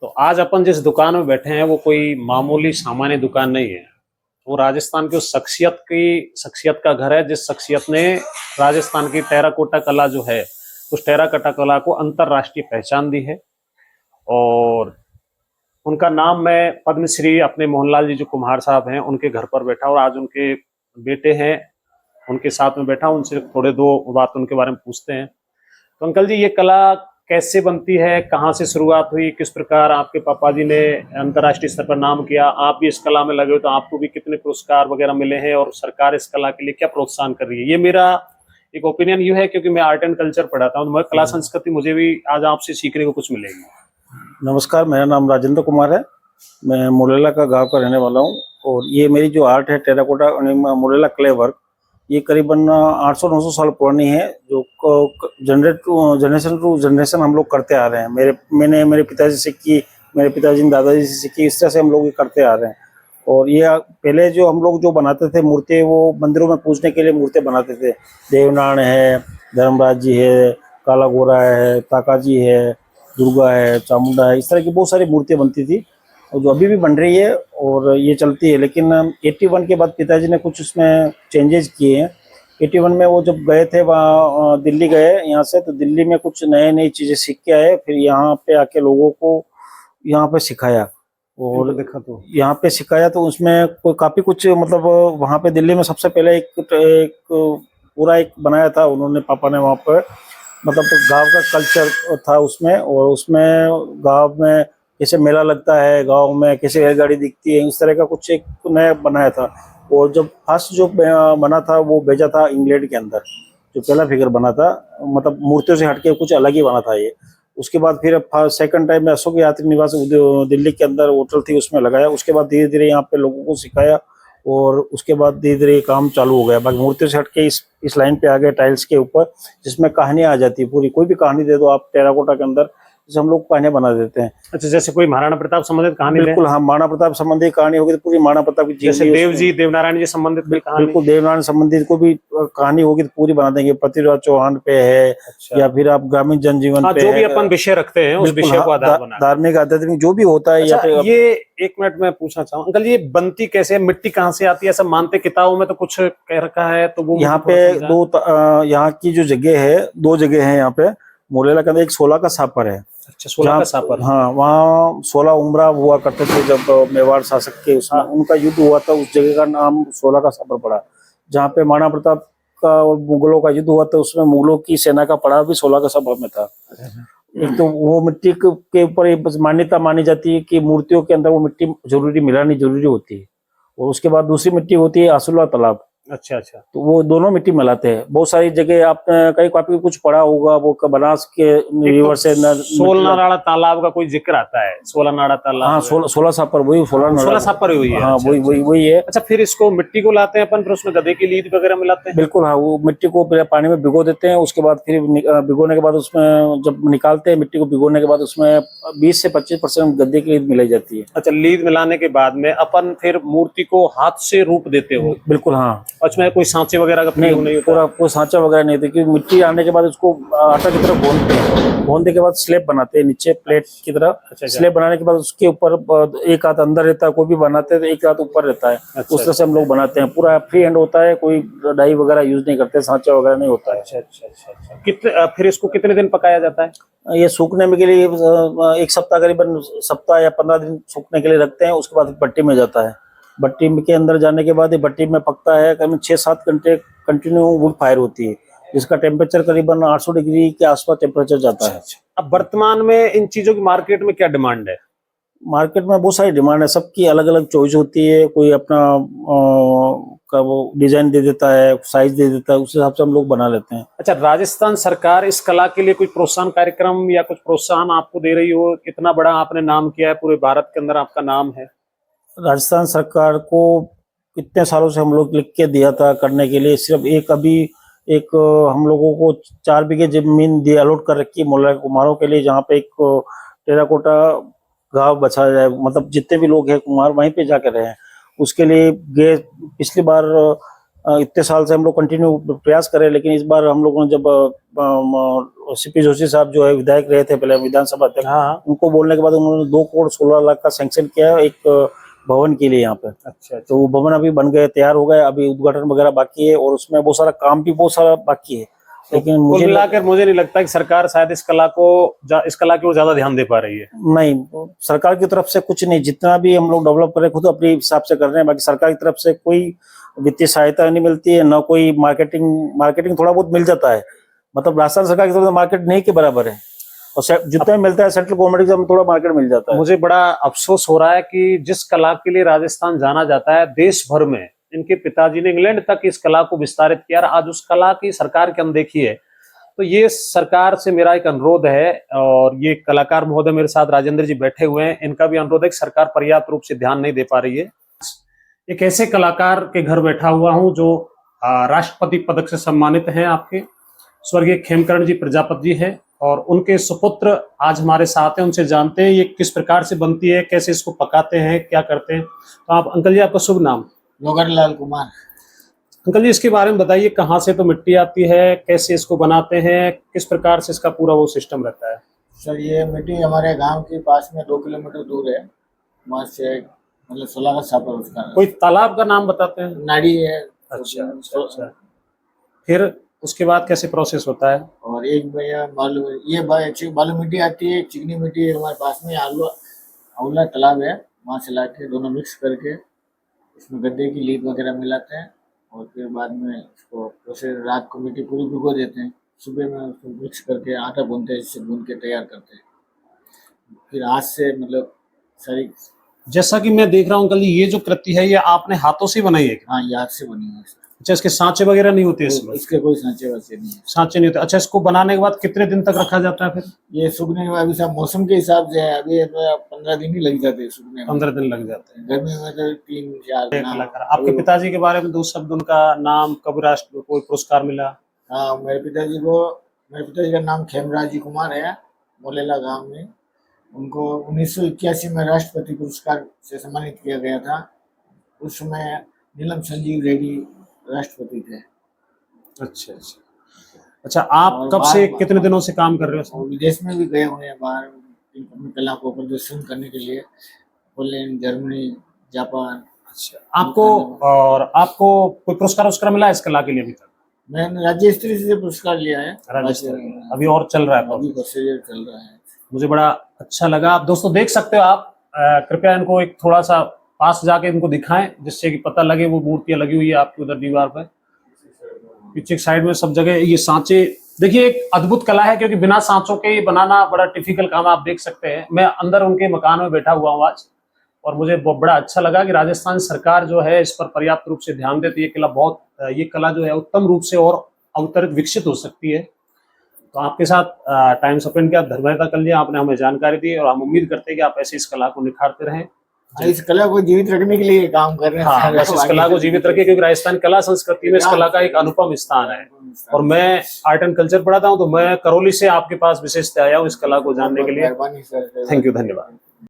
तो आज अपन जिस दुकान में बैठे हैं वो कोई मामूली सामान्य दुकान नहीं है। वो राजस्थान की उस शख्सियत का घर है जिस शख्सियत ने राजस्थान की टेराकोटा कला जो है, उस टेराकोटा कला को अंतरराष्ट्रीय पहचान दी है। और उनका नाम मैं पद्मश्री अपने मोहनलाल जी जो कुम्हार साहब हैं उनके घर पर बैठा और आज उनके बेटे हैं उनके साथ में बैठा, उनसे थोड़े दो बात उनके बारे में पूछते हैं। तो अंकल जी, ये कला कैसे बनती है, कहाँ से शुरुआत हुई, किस प्रकार आपके पापा जी ने अंतर्राष्ट्रीय स्तर पर नाम किया, आप भी इस कला में लगे हो तो आपको भी कितने पुरस्कार वगैरह मिले हैं और सरकार इस कला के लिए क्या प्रोत्साहन कर रही है? ये मेरा एक ओपिनियन यू है क्योंकि मैं आर्ट एंड कल्चर पढ़ाता हूँ, कला संस्कृति मुझे भी आज आपसे सीखने को कुछ मिलेगी। नमस्कार, मेरा नाम राजेंद्र कुमार है। मैं मुरेला का गांव का रहने वाला हूँ और ये मेरी जो आर्ट है टेराकोटा मुरेला क्ले वर्क, ये करीबन 800-900 साल पुरानी है, जो जनरेशन टू जनरेशन हम लोग करते आ रहे हैं। मैंने मेरे पिताजी से सीखी, मेरे पिताजी ने दादाजी से सीखी, इस तरह से हम लोग ये करते आ रहे हैं। और ये पहले जो हम लोग जो बनाते थे मूर्ति, वो मंदिरों में पूजने के लिए मूर्ति बनाते थे। देवनारायण है, धर्मराज जी है, काला गोरा है, ताका जी है, दुर्गा है, चामुंडा है, इस तरह की बहुत सारी मूर्तियाँ बनती थी और जो अभी भी बन रही है और ये चलती है। लेकिन 81 के बाद पिताजी ने कुछ उसमें चेंजेस किए हैं। 81 में वो जब गए थे वहाँ दिल्ली गए यहाँ से, तो दिल्ली में कुछ नए नई चीज़ें सीख के आए, फिर यहाँ पे आके लोगों को यहाँ पे सिखाया और देखा तो यहाँ पे सिखाया तो उसमें कोई काफ़ी कुछ, मतलब वहाँ पे दिल्ली में सबसे पहले एक पूरा एक बनाया था उन्होंने, पापा ने वहाँ पर, मतलब तो गांव का कल्चर था उसमें। और उसमें गांव में कैसे मेला लगता है, गांव में कैसे रेलगाड़ी दिखती है, इस तरह का कुछ एक नया बनाया था। और जब फर्स्ट जो बना था वो भेजा था इंग्लैंड के अंदर, जो पहला फिगर बना था, मतलब मूर्तियों से हटके कुछ अलग ही बना था ये। उसके बाद फिर सेकंड टाइम में अशोक यात्री निवास दिल्ली के अंदर होटल थी, उसमें लगाया। उसके बाद धीरे धीरे यहाँ पे लोगों को सिखाया और उसके बाद धीरे धीरे काम चालू हो गया। बाकी मूर्तियों से हटके इस लाइन पे आ गए टाइल्स के ऊपर, जिसमें कहानियां आ जाती है पूरी। कोई भी कहानी दे दो आप टेराकोटा के अंदर, जैसे हम लोग कहानियां बना देते हैं। अच्छा, जैसे कोई महाराणा प्रताप संबंधित कहानी? बिल्कुल हाँ, महाराणा प्रताप संबंधी कहानी होगी तो पूरी महाराणा प्रताप की, जैसे देवनारायण जी संबंधित कोई कहानी? बिल्कुल, देवनारायण संबंधित कोई भी कहानी होगी तो पूरी बना देंगे। पृथ्वीराज चौहान पे है। अच्छा। या फिर आप ग्रामीण जनजीवन पे जो है, भी अपन विषय रखते हैं उस विषय को आधार बना, धार्मिक आध्यात्मिक जो भी होता है। अच्छा, ये एक मिनट में पूछना चाहूँ अंकल, ये बनती कैसे है, मिट्टी कहाँ से आती है? ऐसा मानते किताबों में तो कुछ कह रखा है, तो वो यहाँ पे यहाँ की जो जगह है, 2 जगह है यहाँ पे मुरेला के अंदर। एक 16 का सापर है। अच्छा, 16 का सापर। हाँ, वहाँ 16 उमरा हुआ करते थे जब मेवाड़ शासक के उसमें उनका युद्ध हुआ था, उस जगह का नाम 16 का सापर पड़ा। जहाँ पे महाराणा प्रताप का और मुगलों का युद्ध हुआ था, उसमें मुगलों की सेना का पड़ाव भी 16 का सापर में था। एक तो वो मिट्टी के ऊपर मान्यता मानी जाती है कि मूर्तियों के अंदर वो मिट्टी जरूरी मिलानी जरूरी होती है। और उसके बाद दूसरी मिट्टी होती है आसुला तालाब। अच्छा अच्छा, तो वो दोनों मिट्टी मिलाते हैं। बहुत सारी जगह आप कहीं काफी कुछ पढ़ा होगा, वो बनास के रिवर से सोलनाड़ा तालाब का कोई जिक्र आता है? सोलनाड़ा तालाब, हाँ, 16 सापर, वही 16 सापर हुई है। हाँ, अच्छा, वही है। अच्छा, फिर इसको मिट्टी को लाते हैं अपन, फिर उसमें गधे की लीद वगैरह मिलाते हैं? बिल्कुल हाँ, वो मिट्टी को पहले पानी में भिगो देते हैं, उसके बाद फिर भिगोने के बाद उसमें जब निकालते हैं मिट्टी को, भिगोने के बाद उसमें 20 से 25% गद्दे की लीद मिलाई जाती है। अच्छा, लीद मिलाने के बाद में अपन फिर मूर्ति को हाथ से रूप देते हो? बिल्कुल हाँ। उसमें कोई सांचे वगैरह का प्रयोग नहीं होता? पूरा कोई सांचा वगैरह नहीं होता, क्योंकि मिट्टी आने के बाद उसको आटा की तरह भूनते हैं। भूनने के बाद स्लेब बनाते हैं नीचे प्लेट की तरह। अच्छा, स्लेब बनाने के बाद उसके ऊपर एक हाथ अंदर रहता है, कोई भी बनाते हैं तो एक हाथ ऊपर रहता है। अच्छा, उस तरह से हम लोग बनाते हैं। पूरा फ्री हैंड होता है, कोई डाई वगैरह यूज नहीं करते, सांचा वगैरह नहीं होता है। अच्छा अच्छा अच्छा, कितने फिर इसको कितने दिन पकाया जाता है? ये सूखने में के लिए 1 सप्ताह, करीबन सप्ताह या 15 दिन सूखने के लिए रखते हैं। उसके बाद भट्टी में जाता है। भट्टी के अंदर जाने के बाद ये भट्टी में पकता है। करीबन 6-7 घंटे कंटिन्यू वुड फायर होती है, जिसका टेम्परेचर करीबन 800 डिग्री के आसपास टेम्परेचर जाता है। अब वर्तमान में इन चीजों की मार्केट में क्या डिमांड है? मार्केट में बहुत सारी डिमांड है, सबकी अलग अलग चॉइस होती है। कोई अपना का वो डिजाइन दे देता है, साइज दे देता है, उस हिसाब से हम लोग बना लेते हैं। अच्छा, राजस्थान सरकार इस कला के लिए कोई प्रोत्साहन कार्यक्रम या कुछ प्रोत्साहन आपको दे रही हो? कितना बड़ा आपने नाम किया है, पूरे भारत के अंदर आपका नाम है। राजस्थान सरकार को कितने सालों से हम लोग लिख के दिया था करने के लिए। सिर्फ एक हम लोगों को 4 बीघे जमीन दी, अलॉट कर रखी है मुरेला कुम्हारों के लिए, जहाँ पे एक टेराकोटा गांव बचाया जाए। मतलब जितने भी लोग हैं कुम्हार वहीं पे जाकर रहे हैं। उसके लिए गए पिछली बार इतने साल से हम लोग कंटिन्यू प्रयास करें, लेकिन इस बार हम लोगों ने जब सीपी जोशी साहब जो है विधायक रहे थे पहले विधानसभा अध्यक्ष, हाँ। उनको बोलने के बाद उन्होंने 2,16,00,000 का सैंक्शन किया एक भवन के लिए यहाँ पे। अच्छा। तो वो भवन अभी बन गए, तैयार हो गए, अभी उद्घाटन वगैरह बाकी है और उसमें बहुत सारा काम भी बहुत सारा बाकी है। लेकिन कुल मिलाकर मुझे नहीं लगता कि सरकार शायद इस कला की ओर ज्यादा ध्यान दे पा रही है। नहीं, सरकार की तरफ से कुछ नहीं, जितना भी हम लोग डेवलप करें खुद अपने हिसाब से कर रहे हैं, बाकी सरकार की तरफ से कोई वित्तीय सहायता नहीं मिलती है, ना कोई मार्केटिंग थोड़ा बहुत मिल जाता है। मतलब राजस्थान सरकार की तरफ से मार्केट नहीं के बराबर है, और जितना भी मिलता है सेंट्रल गवर्नमेंट की तरफ थोड़ा मार्केट मिल जाता है। मुझे बड़ा अफसोस हो रहा है कि जिस कला के लिए राजस्थान जाना जाता है देश भर में, इनके पिताजी ने इंग्लैंड तक इस कला को विस्तारित किया, आज उस कला की सरकार की अनदेखी है। तो ये सरकार से मेरा एक अनुरोध है, और ये कलाकार महोदय मेरे साथ राजेंद्र जी बैठे हुए हैं, इनका भी अनुरोध है कि सरकार पर्याप्त रूप से ध्यान नहीं दे पा रही है। एक ऐसे कलाकार के घर बैठा हुआ हूं जो राष्ट्रपति पदक से सम्मानित हैं, आपके स्वर्गीय खेमकरण जी प्रजापति जी हैं, और उनके सुपुत्र आज हमारे साथ हैं। उनसे जानते हैं ये किस प्रकार से बनती है, कैसे इसको पकाते हैं, क्या करते हैं। तो आप अंकल जी, आपका शुभ नाम? लोगरलाल कुमार। अंकल जी, इसके बारे में बताइए, कहाँ से तो मिट्टी आती है, कैसे इसको बनाते हैं, किस प्रकार से इसका पूरा वो सिस्टम रहता है? सर, ये मिट्टी हमारे गांव के पास में 2 किलोमीटर दूर है, वहाँ से मतलब 16 का छापर उसका। कोई तालाब का नाम बताते हैं? नाड़ी है। अच्छा। फिर उसके बाद कैसे प्रोसेस होता है? और एक भैया बालू मिट्टी आती है, चिकनी मिट्टी है हमारे पास में, आउला तालाब है, वहाँ से लाके दोनों मिक्स करके इसमें गड्ढे की लीद वगैरह मिलाते हैं, और फिर बाद में इसको प्रोसेस रात को मिट्टी पूरी भिगो देते हैं, सुबह में उसको मिक्स करके आटा भूनते हैं, जिससे भून के तैयार करते हैं। फिर हाथ से मतलब सारी, जैसा कि मैं देख रहा हूँ अंकल जी, ये जो कृति है ये आपने हाथों से बनाई है? हाँ, ये हाथ से बनी है। अच्छा, इसके सांचे वगैरह नहीं होते इसमें? इसके कोई सांचे वाचे नहीं है। सांचे नहीं होते। अच्छा, इसको बनाने के बाद कितने दिन तक रखा जाता है फिर? ये सूखने के बाद अभी सब मौसम के हिसाब से है, अभी 15 दिन ही लग जाते हैं सूखने में। 15 दिन लग जाते हैं। गर्मी में तो 3-4 दिन। आपके पिताजी के बारे में 2 शब्द, उनका नाम, कब राष्ट्र कोई पुरस्कार मिला? हाँ, मेरे पिताजी का नाम खेमराज जी कुमार है, मोलेला गांव में। उनको 1981 में राष्ट्रपति पुरस्कार से सम्मानित किया गया था। उस समय नीलम संजीव रेड्डी राष्ट्रपति थे। अच्छा, आप कब से कितने दिनों से काम कर रहे हो? विदेश में भी गए हुए हैं, बाहर अपनी कला को प्रदर्शन करने के लिए, पोलैंड, जर्मनी, जापान। अच्छा, आपको कोई पुरस्कार मिला इस कला के लिए अभी तक? मैंने राज्य स्तरीय से पुरस्कार लिया है। अभी और चल रहा है? अभी प्रोसीजर चल रहा है। मुझे बड़ा अच्छा लगा। आप दोस्तों देख सकते हो, आप कृपया इनको एक थोड़ा सा पास जाके इनको दिखाएं, जिससे कि पता लगे। वो मूर्तियां लगी हुई है आपकी उधर दीवार पर, पीछे साइड में सब जगह। ये सांचे देखिए, एक अद्भुत कला है, क्योंकि बिना सांचों के ये बनाना बड़ा टिफिकल्ट काम है। आप देख सकते हैं, मैं अंदर उनके मकान में बैठा हुआ हूँ आज, और मुझे बड़ा अच्छा लगा कि राजस्थान सरकार जो है इस पर पर्याप्त रूप से ध्यान देती है। ये कला जो है उत्तम रूप से और अवतरित विकसित हो सकती है। तो आपके साथ टाइम स्पेंड किया, धन्यवाद कर लिया, आपने हमें जानकारी दी, और हम उम्मीद करते हैं कि आप ऐसे इस कला को निखारते रहें। इस कला को जीवित रखने के लिए काम कर रहे हैं। हाँ, बस इस कला को जीवित रखें, क्योंकि राजस्थान कला संस्कृति में इस कला का एक अनुपम स्थान है। और मैं आर्ट एंड कल्चर पढ़ाता हूँ, तो मैं करौली से आपके पास विशेषतः आया हूँ इस कला को जानने के लिए। मेहरबानी सर। थैंक यू, धन्यवाद।